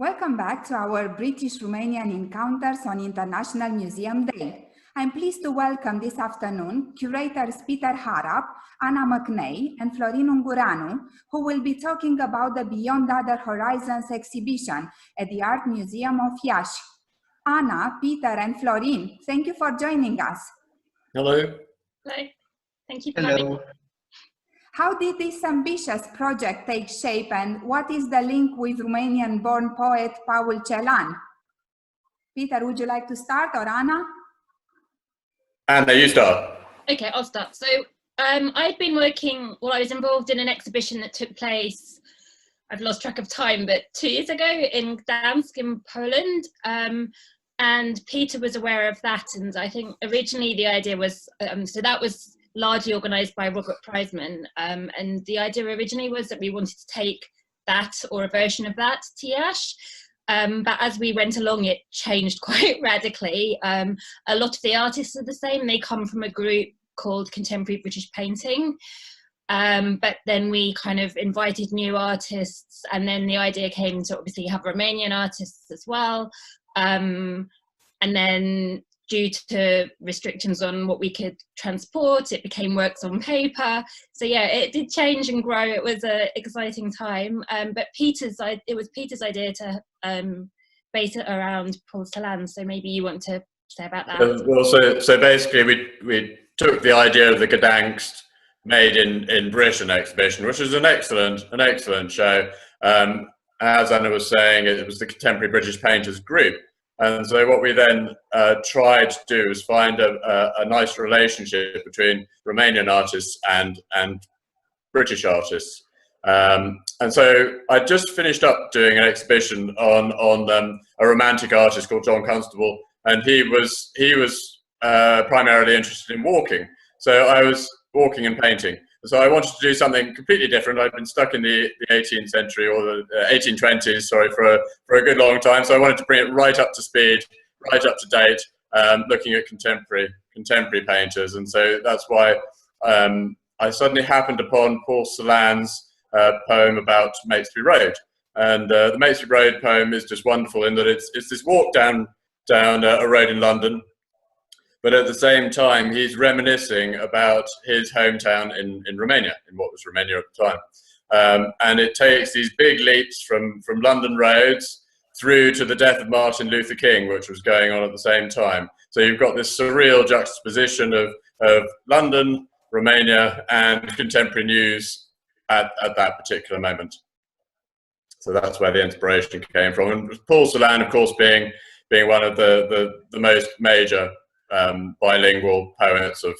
Welcome back to our British-Romanian Encounters on International Museum Day. I'm pleased to welcome this afternoon curators Peter Harrap, Anna McNay, and Florin Ungureanu, who will be talking about the Beyond Other Horizons exhibition at the Art Museum of Iași. Anna, Peter, and Florin, thank you for joining us. Hello. Hello. Thank you for having me. How did this ambitious project take shape, and what is the link with Romanian-born poet Paul Celan? Peter, would you like to start, or Anna? Anna, you start. Okay, I'll start. So I'd been working, well, I was involved in an exhibition that took place, I've lost track of time, but 2 years ago in Gdańsk in Poland. And Peter was aware of that. And I think originally the idea was, so that was largely organised by Robert Prizeman, and the idea originally was that we wanted to take that or a version of that to Iași, but as we went along it changed quite radically. A lot of the artists are the same. They come from a group called Contemporary British Painting, but then we kind of invited new artists, and then the idea came to obviously have Romanian artists as well, and then due to restrictions on what we could transport, it became works on paper. So yeah, it did change and grow. It was an exciting time. But it was Peter's idea to base it around Paul Celan. So maybe you want to say about that. Well, so basically we took the idea of the Gdańsk Made in Britain exhibition, which is an excellent show. As Anna was saying, it was the Contemporary British Painters group. And so what we then tried to do is find a nice relationship between Romanian artists and British artists. And so I just finished up doing an exhibition on a romantic artist called John Constable, and he was primarily interested in walking. So I was walking and painting. So I wanted to do something completely different. I'd been stuck in the 18th century, or the 1820s, sorry, for a good long time. So I wanted to bring it right up to speed, right up to date, looking at contemporary painters. And so that's why I suddenly happened upon Paul Celan's poem about Matesbury Road. And the Matesbury Road poem is just wonderful in that it's this walk down a road in London. But at the same time, he's reminiscing about his hometown in Romania, in what was Romania at the time. And it takes these big leaps from London roads through to the death of Martin Luther King, which was going on at the same time. So you've got this surreal juxtaposition of London, Romania, and contemporary news at that particular moment. So that's where the inspiration came from. And Paul Celan, of course, being one of the most major bilingual poets of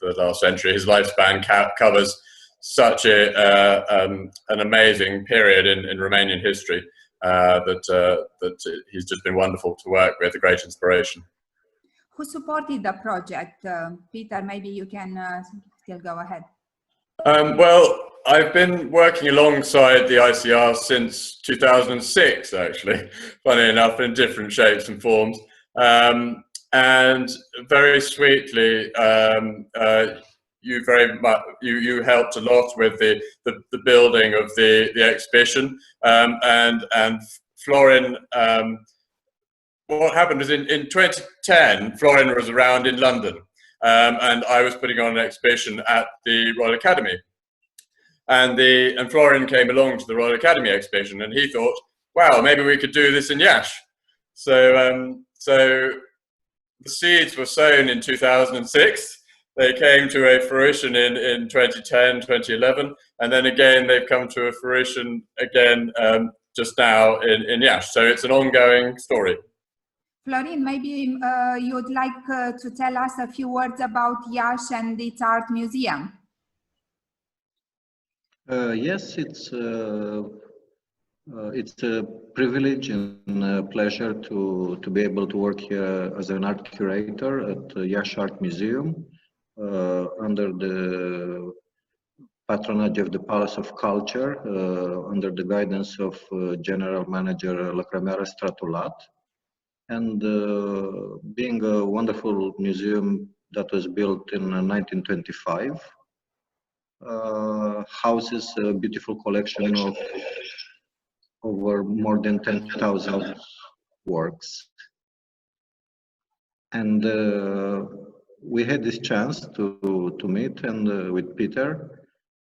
the last century. His lifespan covers such an amazing period in Romanian history that he's just been wonderful to work with, a great inspiration. Who supported the project? Peter, maybe you can still go ahead. Well, I've been working alongside the ICR since 2006, actually, funny enough, in different shapes and forms. And very sweetly, you helped a lot with the building of the exhibition. And Florin, what happened is in 2010, Florin was around in London, and I was putting on an exhibition at the Royal Academy, and Florin came along to the Royal Academy exhibition, and he thought, wow, maybe we could do this in Iași. So the seeds were sown in 2006. They came to a fruition in 2010, 2011, and then again they've come to a fruition again just now in Iași. So it's an ongoing story. Florin, maybe you'd like to tell us a few words about Iași and its art museum. Yes, it's a privilege and a pleasure to be able to work here as an art curator at the Iași Art Museum under the patronage of the Palace of Culture, under the guidance of General Manager Lăcrămioara Stratulat, and being a wonderful museum that was built in 1925, houses a beautiful collection of over more than 10,000 works. And we had this chance to meet and with Peter,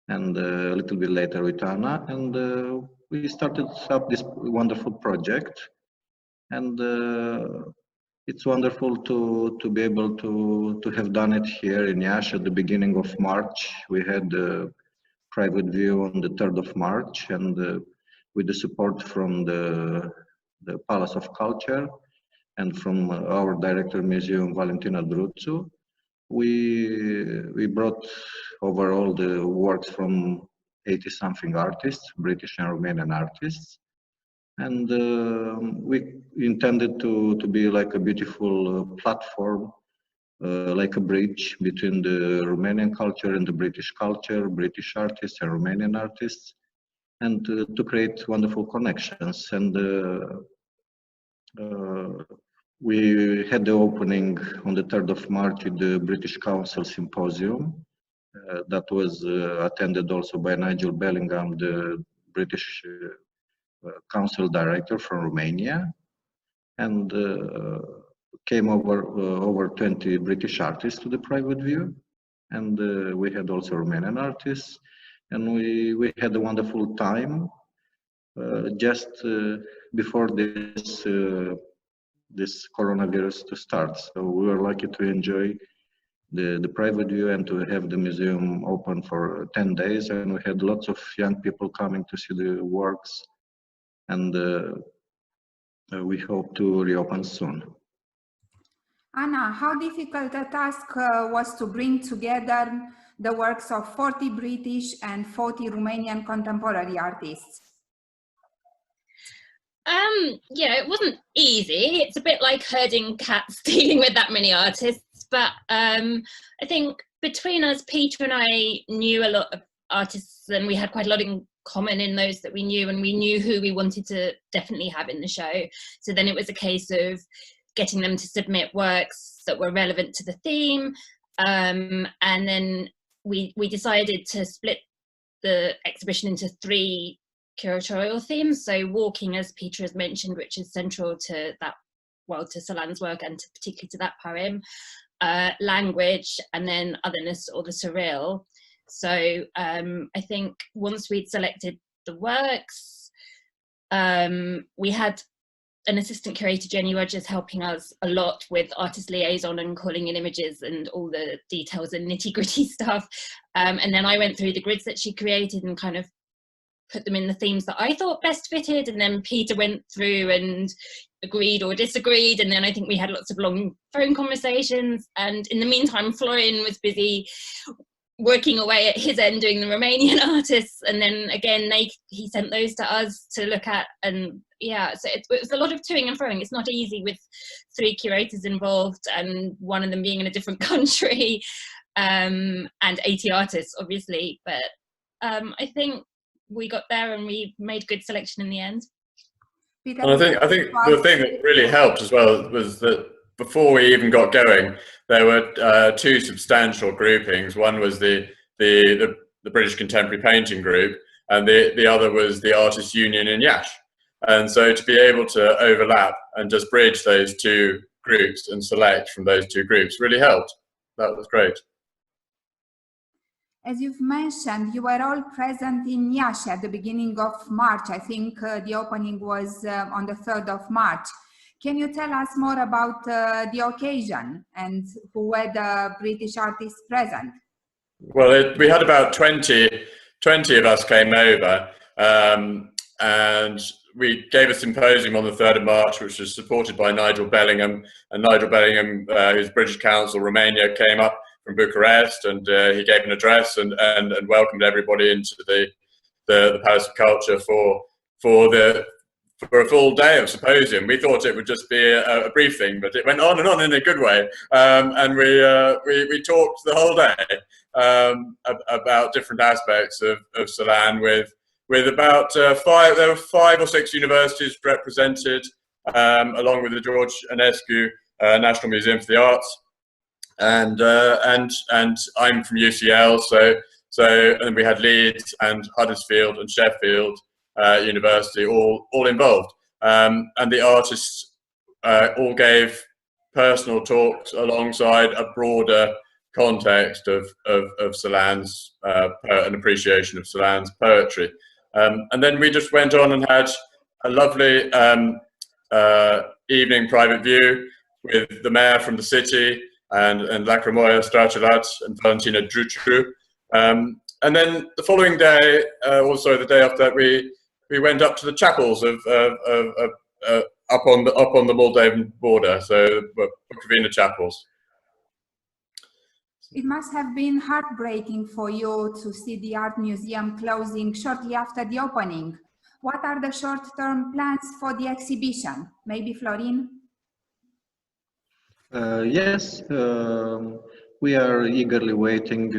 and a little bit later with Anna, and we started up this wonderful project. And it's wonderful to be able to have done it here in Iași at the beginning of March. We had a private view on the 3rd of March, and with the support from the Palace of Culture and from our director museum, Valentina Druțu, we brought over all the works from 80-something artists, British and Romanian artists. And we intended to be like a beautiful platform, like a bridge between the Romanian culture and the British culture, British artists and Romanian artists, and to create wonderful connections. And we had the opening on the 3rd of March with the British Council Symposium that was attended also by Nigel Bellingham, the British Council Director from Romania, and came over 20 British artists to the private view, and we had also Romanian artists, and we had a wonderful time just before this coronavirus to start. So we were lucky to enjoy the private view and to have the museum open for 10 days, and we had lots of young people coming to see the works, and we hope to reopen soon. Anna, how difficult a task was to bring together the works of 40 British and 40 Romanian contemporary artists? Yeah, it wasn't easy. It's a bit like herding cats dealing with that many artists, but I think between us, Peter and I knew a lot of artists, and we had quite a lot in common in those that we knew, and we knew who we wanted to definitely have in the show. So then it was a case of getting them to submit works that were relevant to the theme, and then we decided to split the exhibition into 3 curatorial themes. So walking, as Peter has mentioned, which is central to that, well, to Solan's work and particularly to that poem, language, and then otherness or the surreal. So I think once we'd selected the works, we had an assistant curator, Jenny Rogers, helping us a lot with artist liaison and calling in images and all the details and nitty-gritty stuff. And then I went through the grids that she created and kind of put them in the themes that I thought best fitted, and then Peter went through and agreed or disagreed, and then I think we had lots of long phone conversations, and in the meantime Florin was busy working away at his end doing the Romanian artists, and then again he sent those to us to look at, and yeah, so it was a lot of toing and froing. It's not easy with 3 curators involved and one of them being in a different country, and 80 artists obviously, but I think we got there and we made good selection in the end. And I think the thing that really helped as well was that before we even got going, there were 2 substantial groupings. One was the British Contemporary Painting Group, and the other was the Artists Union in Iași. And so to be able to overlap and just bridge those 2 groups and select from those 2 groups really helped. That was great. As you've mentioned, you were all present in Iași at the beginning of March. I think the opening was on the 3rd of March. Can you tell us more about the occasion and who were the British artists present? Well, we had about 20 of us came over, and we gave a symposium on the 3rd of March, which was supported by Nigel Bellingham. And Nigel Bellingham, who's British Council Romania, came up from Bucharest, and he gave an address and welcomed everybody into the Palace of Culture for a full day of symposium. We thought it would just be a brief thing, but it went on and on in a good way, and we talked the whole day about different aspects of Solan with about 5 or 6 universities represented, along with the George Enescu National Museum for the Arts. And I'm from UCL, so and we had Leeds and Huddersfield and Sheffield university, all involved. And the artists all gave personal talks alongside a broader context of Celan's an appreciation of Celan's poetry. And then we just went on and had a lovely evening private view with the mayor from the city and Lacrimoia Stratulat and Valentina Druciu. And then the following day, also the day after that, we went up to the chapels of up on the Moldavan border, so Bukovina chapels. It must have been heartbreaking for you to see the art museum closing shortly after the opening. What are the short-term plans for the exhibition? Maybe Florin? Yes, we are eagerly waiting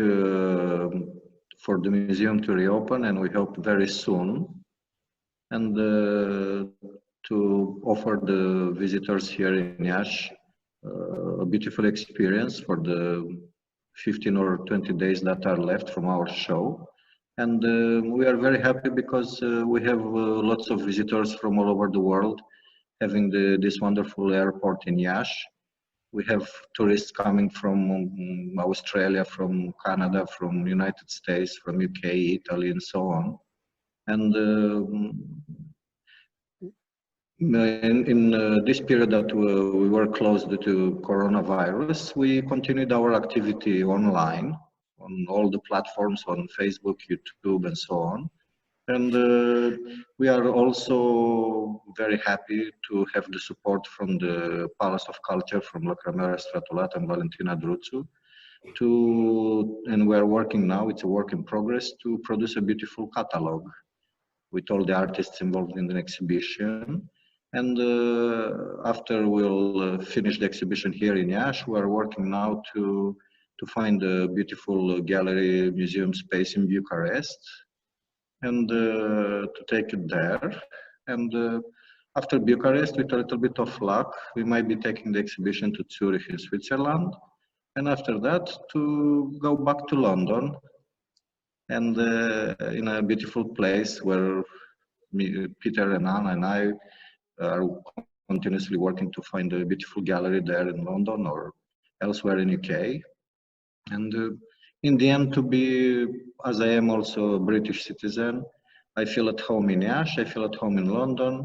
for the museum to reopen, and we hope very soon. And to offer the visitors here in Iași a beautiful experience for the 15 or 20 days that are left from our show. And we are very happy because we have lots of visitors from all over the world having this wonderful airport in Iași. We have tourists coming from Australia, from Canada, from United States, from UK, Italy, and so on. And in this period that we were closed due to coronavirus, we continued our activity online on all the platforms, on Facebook, YouTube, and so on. And we are also very happy to have the support from the Palace of Culture, from Lacrimoia Stratulat and Valentina Druciu, and we are working now, it's a work in progress, to produce a beautiful catalog with all the artists involved in the exhibition. And after we'll finish the exhibition here in Iași, we are working now to find a beautiful gallery museum space in Bucharest, and to take it there. And after Bucharest, with a little bit of luck, we might be taking the exhibition to Zurich in Switzerland, and after that to go back to London, and in a beautiful place where Peter and Anna and I are continuously working to find a beautiful gallery there in London or elsewhere in UK. And in the end, to be, as I am also a British citizen, I feel at home in Iași, I feel at home in London.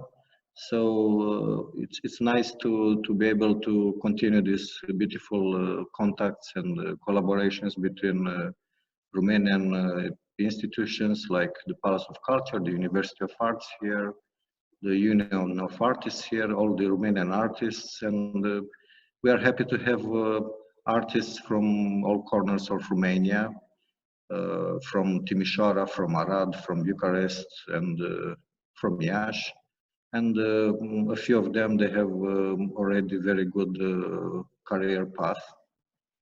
So it's nice to be able to continue these beautiful contacts and collaborations between Romanian institutions like the Palace of Culture, the University of Arts here, the Union of Artists here, all the Romanian artists, and we are happy to have artists from all corners of Romania, from Timișoara, from Arad, from Bucharest, and from Iași. And a few of them, they have already very good career path.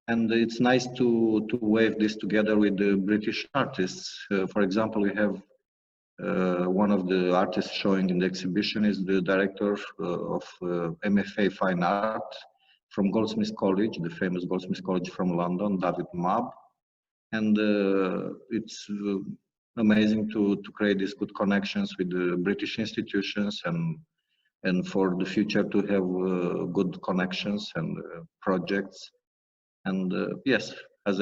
And it's nice to wave this together with the British artists. For example, we have one of the artists showing in the exhibition is the director of MFA Fine Art from Goldsmiths College, the famous Goldsmiths College from London, David Mabb. And it's amazing to create these good connections with the British institutions and for the future to have good connections and projects. And yes, as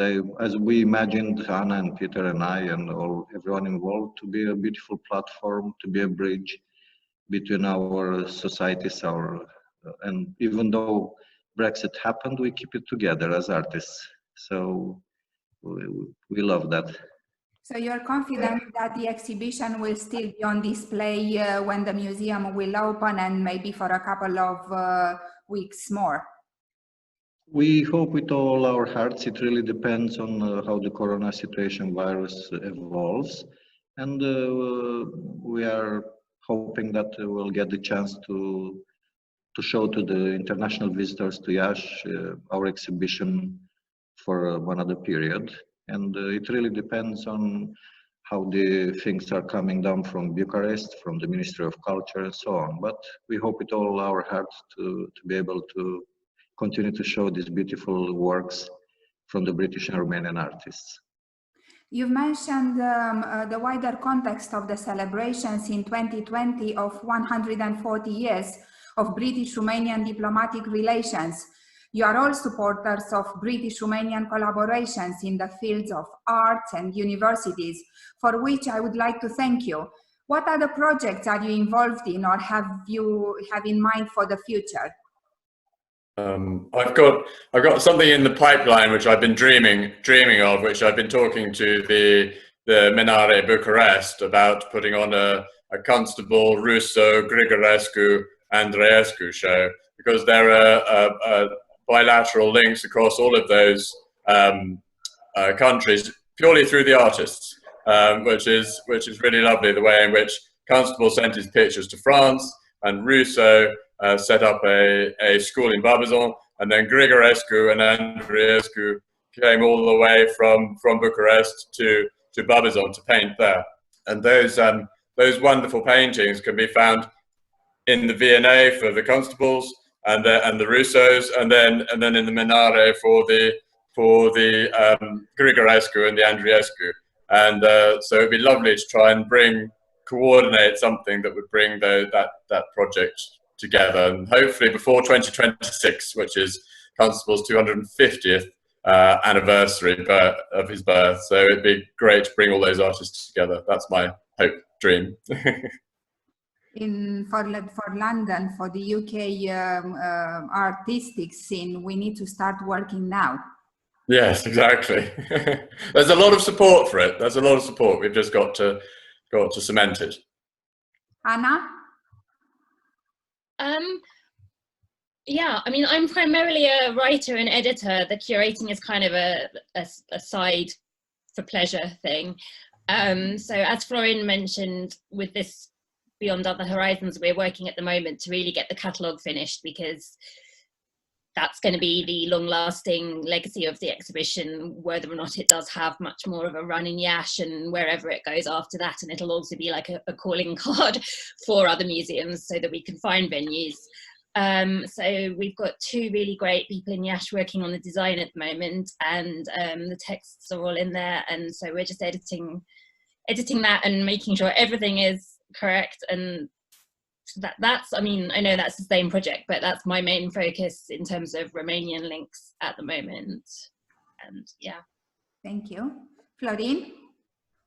we imagined, Anna and Peter and I and everyone involved, to be a beautiful platform, to be a bridge between our societies, and even though Brexit happened, we keep it together as artists. So we love that. So you're confident that the exhibition will still be on display when the museum will open, and maybe for a couple of weeks more? We hope with all our hearts. It really depends on how the corona situation virus evolves. And we are hoping that we'll get the chance to show to the international visitors to Iași our exhibition for another period. And it really depends on how the things are coming down from Bucharest, from the Ministry of Culture and so on. But we hope with all our hearts to be able to continue to show these beautiful works from the British and Romanian artists. You've mentioned the wider context of the celebrations in 2020 of 140 years of British-Romanian diplomatic relations. You are all supporters of British-Romanian collaborations in the fields of arts and universities, for which I would like to thank you. What other projects are you involved in or have in mind for the future? I've got something in the pipeline which I've been dreaming of, which I've been talking to the McNay Bucharest about putting on a Constable, Russo, Grigorescu, Andreescu show, because there are bilateral links across all of those countries purely through the artists, which is really lovely, the way in which Constable sent his pictures to France and Russo set up a school in Barbizon, and then Grigorescu and Andreescu came all the way from Bucharest to Barbizon to paint there. And those wonderful paintings can be found in the V&A for the Constables and the Russos, and then in the McNay for the Grigorescu and the Andreescu. And so it'd be lovely to try and coordinate something that would bring that project together, and hopefully before 2026, which is Constable's 250th anniversary of his birth. So it'd be great to bring all those artists together. That's my hope, dream. For London, for the UK artistic scene, we need to start working now. Yes, exactly. There's a lot of support for it. There's a lot of support. We've just got to cement it. Anna? Yeah, I mean, I'm primarily a writer and editor. The curating is kind of a side for pleasure thing. So as Florin mentioned, with this Beyond Other Horizons, we're working at the moment to really get the catalogue finished, because that's going to be the long-lasting legacy of the exhibition, whether or not it does have much more of a run in Iași and wherever it goes after that. And it'll also be like a calling card for other museums so that we can find venues. So we've got two really great people in Iași working on the design at the moment, and the texts are all in there. And so we're just editing that and making sure everything is correct. And that's, I mean, I know that's the same project, but that's my main focus in terms of Romanian links at the moment. And yeah. Thank you. Florin?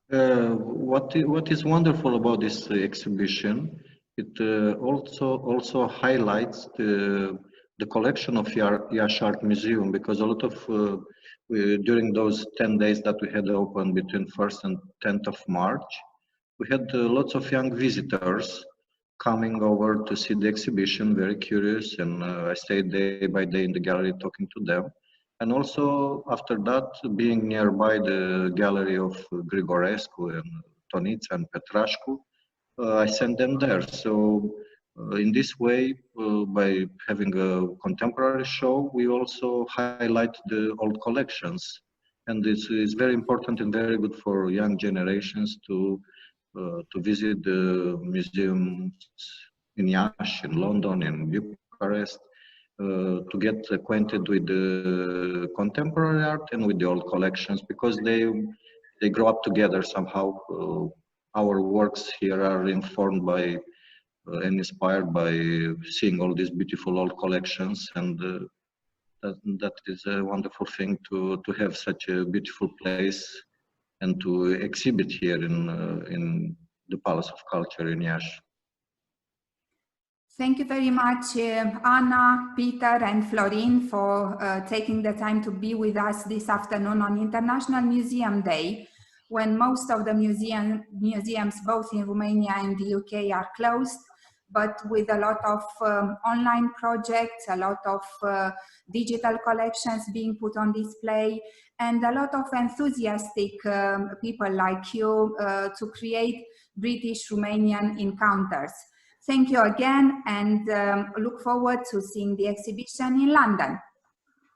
What is wonderful about this exhibition, it also highlights the collection of Iași Art Museum, because a lot of during those 10 days that we had open between 1st and 10th of March, we had lots of young visitors coming over to see the exhibition, very curious, and I stayed day by day in the gallery talking to them. And also after that, being nearby the gallery of Grigorescu and Tonița and Petrașcu, I sent them there. So in this way, by having a contemporary show, we also highlight the old collections. And this is very important and very good for young generations to visit the museums in Iași, in London, in Bucharest, to get acquainted with the contemporary art and with the old collections, because they grow up together somehow. Our works here are informed by and inspired by seeing all these beautiful old collections, and that is a wonderful thing to have such a beautiful place and to exhibit here in the Palace of Culture in Iași. Thank you very much, Anna, Peter, and Florin, for taking the time to be with us this afternoon on International Museum Day, when most of the museums, both in Romania and the UK, are closed, but with a lot of online projects, a lot of digital collections being put on display, and a lot of enthusiastic people like you to create British-Romanian encounters. Thank you again, and look forward to seeing the exhibition in London.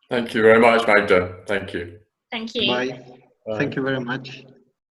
Thank you very much, Magda. Thank you. Thank you. Bye. Thank you very much.